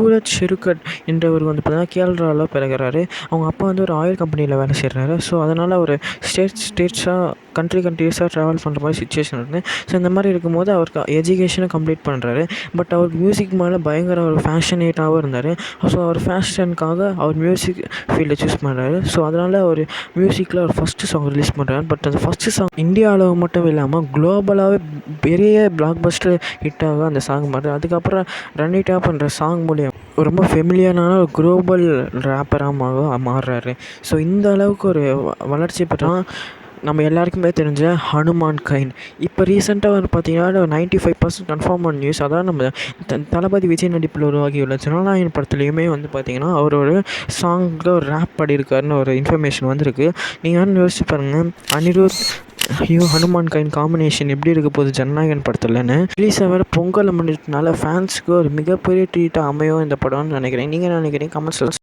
சூரஜ் ஷெருக்கட் என்றவர் வந்து பார்த்தீங்கன்னா கேரளாவில் பிறகுறாரு. அவங்க அப்பா வந்து ஒரு ஆயில் கம்பெனியில் வேலை செய்கிறாரு. ஸோ அதனால் ஒரு ஸ்டேட்ஸாக கண்ட்ரீஸாக ட்ராவல் பண்ணுற மாதிரி சிச்சுவேஷன் இருக்குது. ஸோ இந்த மாதிரி இருக்கும்போது அவருக்கு எஜுகேஷனை கம்ப்ளீட் பண்ணுறாரு. பட் அவருக்கு மியூசிக் மேலே பயங்கர ஒரு ஃபேஷனேட்டாகவும் இருந்தார். ஸோ அவர் ஃபேஷனுக்காக அவர் மியூசிக் ஃபீல்டை சூஸ் பண்ணுறாரு. ஸோ அதனால் அவர் மியூசிக்கில் ஒரு ஃபஸ்ட்டு சாங் ரிலீஸ் பண்ணுறாரு. பட் அந்த ஃபஸ்ட்டு சாங் இந்தியா அளவு மட்டும் இல்லாமல் குளோபலாகவே பெரிய பிளாக் பஸ்டர் ஹிட்டாக அந்த சாங் மாறுது. அதுக்கப்புறம் ரன் இட் அப் பண்ணுற சாங் மூலியம் ரொம்ப ஃபெமிலியரான ஒரு குளோபல் ரேப்பராக மாறுறாரு. ஸோ இந்த அளவுக்கு ஒரு வளர்ச்சி பெற்றால் நம்ம எல்லாருக்குமே தெரிஞ்ச ஹனுமான் கைண்ட் இப்போ ரீசெண்டாக வந்து பார்த்திங்கன்னா 95% கன்ஃபார்மான நியூஸ். அதான் நம்ம தளபதி விஜய் நடிப்பில் உருவாகியுள்ள ஜனநாயகன் படத்துலையுமே வந்து பார்த்திங்கன்னா அவர் ஒரு சாங்கில் ஒரு ரேப் பாடியிருக்காருன்னு ஒரு இன்ஃபர்மேஷன் வந்திருக்கு. நீங்கள் யோசிச்சு பாருங்கள், அனிருத் ஹனுமான் கைண்ட் காம்பினேஷன் எப்படி இருக்க போகுது ஜனநாயகன் படத்துலன்னு. ரிலீஸ் ஆகிற பொங்கல் முன்னிட்டனால ஃபேன்ஸுக்கு ஒரு மிகப்பெரிய ட்ரீட்டாக அமையும் இந்த படம்னு நினைக்கிறேன். நீங்கள் என்ன நினைக்கிறீங்க? கமெண்ட்ஸில்